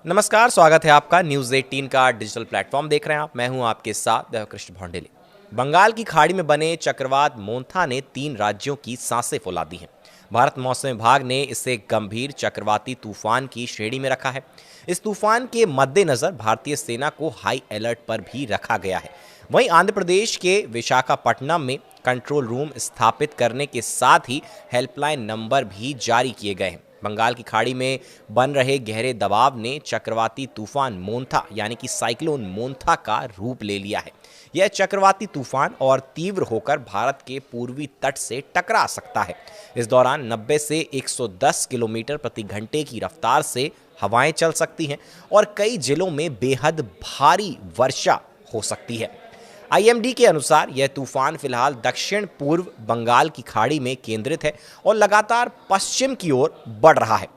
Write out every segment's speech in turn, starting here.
नमस्कार, स्वागत है आपका न्यूज़ 18 का डिजिटल प्लेटफॉर्म देख रहे हैं आप। मैं हूं आपके साथ देवकृष्ण भौंडेले। बंगाल की खाड़ी में बने चक्रवात मोंथा ने 3 राज्यों की सांसें फुला दी हैं। भारत मौसम विभाग ने इसे गंभीर चक्रवाती तूफान की श्रेणी में रखा है। इस तूफान के मद्देनजर भारतीय सेना को हाई अलर्ट पर भी रखा गया है। वहीं आंध्र प्रदेश के विशाखापट्टनम में कंट्रोल रूम स्थापित करने के साथ ही हेल्पलाइन नंबर भी जारी किए गए हैं। बंगाल की खाड़ी में बन रहे गहरे दबाव ने चक्रवाती तूफान मोंथा यानी कि साइक्लोन मोंथा का रूप ले लिया है। यह चक्रवाती तूफान और तीव्र होकर भारत के पूर्वी तट से टकरा सकता है। इस दौरान 90 से 110 किलोमीटर प्रति घंटे की रफ्तार से हवाएं चल सकती हैं और कई जिलों में बेहद भारी वर्षा हो सकती है। आईएमडी के अनुसार यह तूफान फिलहाल दक्षिण पूर्व बंगाल की खाड़ी में केंद्रित है और लगातार पश्चिम की ओर बढ़ रहा है।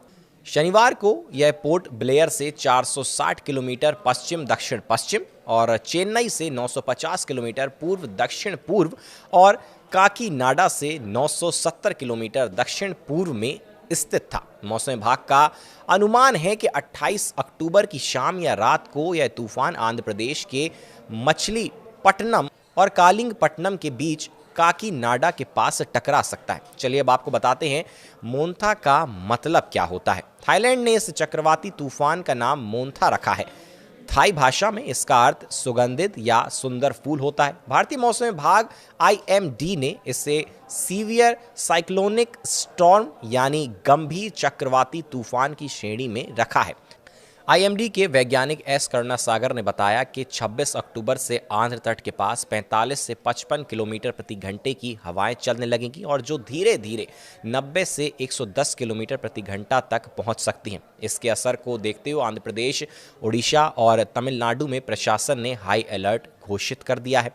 शनिवार को यह पोर्ट ब्लेयर से 460 किलोमीटर पश्चिम दक्षिण पश्चिम और चेन्नई से 950 किलोमीटर पूर्व दक्षिण पूर्व और काकीनाडा से 970 किलोमीटर दक्षिण पूर्व में स्थित था। मौसम विभाग का अनुमान है कि 28 अक्टूबर की शाम या रात को यह तूफान आंध्र प्रदेश के मछलीपट्टनम और कालिंगपट्टनम के बीच काकीनाडा के पास टकरा सकता है। चलिए अब आपको बताते हैं मोंथा का मतलब क्या होता है। थाईलैंड ने इस चक्रवाती तूफान का नाम मोंथा रखा है। थाई भाषा में इसका अर्थ सुगंधित या सुंदर फूल होता है। भारतीय मौसम विभाग आईएमडी ने इसे सीवियर साइक्लोनिक स्टॉर्म यानी गंभीर चक्रवाती तूफान की श्रेणी में रखा है। आईएमडी के वैज्ञानिक एस करुणासागर ने बताया कि 26 अक्टूबर से आंध्र तट के पास 45 से 55 किलोमीटर प्रति घंटे की हवाएं चलने लगेंगी और जो धीरे धीरे 90 से 110 किलोमीटर प्रति घंटा तक पहुंच सकती हैं। इसके असर को देखते हुए आंध्र प्रदेश, उड़ीसा और तमिलनाडु में प्रशासन ने हाई अलर्ट घोषित कर दिया है।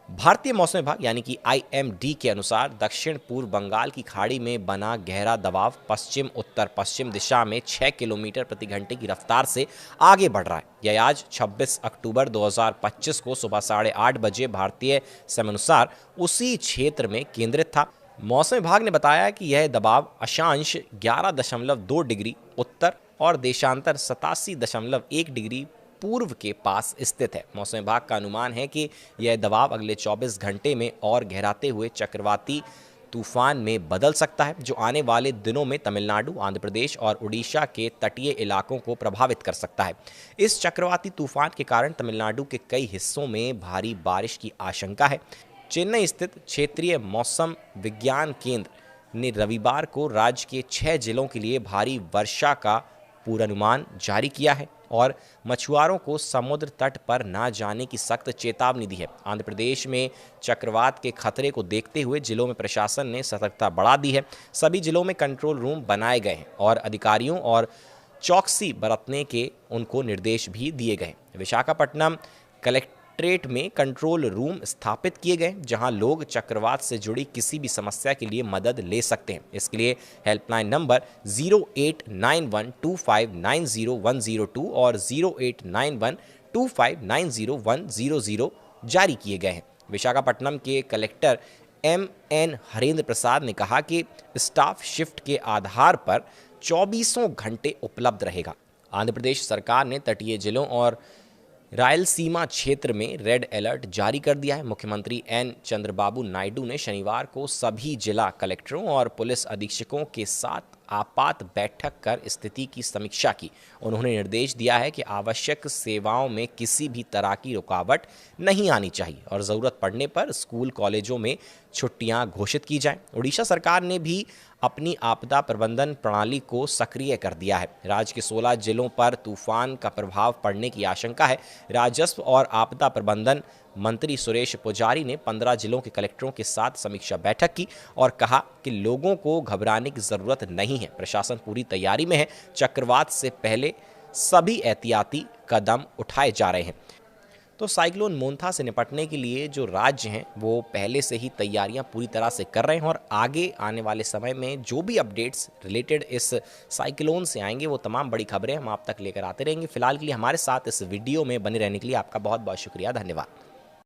भारतीय मौसम विभाग यानी कि आईएमडी के अनुसार दक्षिण पूर्व बंगाल की खाड़ी में बना गहरा दबाव पश्चिम उत्तर पश्चिम दिशा में 6 किलोमीटर प्रति घंटे की रफ्तार से आगे बढ़ रहा है। यह आज 26 अक्टूबर 2025 को सुबह 8:30 बजे भारतीय समयानुसार उसी क्षेत्र में केंद्रित था। मौसम विभाग ने बताया कि यह दबाव अक्षांश 11.2 डिग्री उत्तर और देशांतर 87.1 डिग्री पूर्व के पास स्थित है। मौसम विभाग का अनुमान है कि यह दबाव अगले 24 घंटे में और गहराते हुए चक्रवाती तूफान में बदल सकता है, जो आने वाले दिनों में तमिलनाडु, आंध्र प्रदेश और उड़ीसा के तटीय इलाकों को प्रभावित कर सकता है। इस चक्रवाती तूफान के कारण तमिलनाडु के कई हिस्सों में भारी बारिश की आशंका है। चेन्नई स्थित क्षेत्रीय मौसम विज्ञान केंद्र ने रविवार को राज्य के 6 जिलों के लिए भारी वर्षा का पूर्वानुमान जारी किया है और मछुआरों को समुद्र तट पर ना जाने की सख्त चेतावनी दी है। आंध्र प्रदेश में चक्रवात के खतरे को देखते हुए जिलों में प्रशासन ने सतर्कता बढ़ा दी है। सभी जिलों में कंट्रोल रूम बनाए गए हैं और अधिकारियों और चौकसी बरतने के उनको निर्देश भी दिए गए। विशाखापट्टनम कलेक्ट्रेट में कंट्रोल रूम स्थापित किए गए जहां लोग चक्रवात से जुड़ी किसी भी समस्या के लिए मदद ले सकते हैं। इसके लिए हेल्पलाइन नंबर 089125900102 और 089125900100 जारी किए गए हैं। विशाखापट्टनम के कलेक्टर एम.एन. हरेंद्र प्रसाद ने कहा कि स्टाफ शिफ्ट के आधार पर 24 घंटे उपलब्ध रहेगा। आंध्र प्रदेश सरकार ने तटीय जिलों और रायलसीमा क्षेत्र में रेड अलर्ट जारी कर दिया है। मुख्यमंत्री एन चंद्रबाबू नायडू ने शनिवार को सभी जिला कलेक्टरों और पुलिस अधीक्षकों के साथ आपात बैठक कर स्थिति की समीक्षा की। उन्होंने निर्देश दिया है कि आवश्यक सेवाओं में किसी भी तरह की रुकावट नहीं आनी चाहिए और ज़रूरत पड़ने पर स्कूल कॉलेजों में छुट्टियां घोषित की जाएं। उड़ीसा सरकार ने भी अपनी आपदा प्रबंधन प्रणाली को सक्रिय कर दिया है। राज्य के 16 जिलों पर तूफान का प्रभाव पड़ने की आशंका है। राजस्व और आपदा प्रबंधन मंत्री सुरेश पुजारी ने 15 जिलों के कलेक्टरों के साथ समीक्षा बैठक की और कहा कि लोगों को घबराने की जरूरत नहीं है। प्रशासन पूरी तैयारी में है। चक्रवात से पहले सभी एहतियाती कदम उठाए जा रहे हैं। तो साइक्लोन मोंथा से निपटने के लिए जो राज्य हैं वो पहले से ही तैयारियां पूरी तरह से कर रहे हैं और आगे आने वाले समय में जो भी अपडेट्स रिलेटेड इस साइक्लोन से आएंगे वो तमाम बड़ी खबरें हम आप तक लेकर आते रहेंगे। फिलहाल के लिए हमारे साथ इस वीडियो में बने रहने के लिए आपका बहुत बहुत शुक्रिया, धन्यवाद।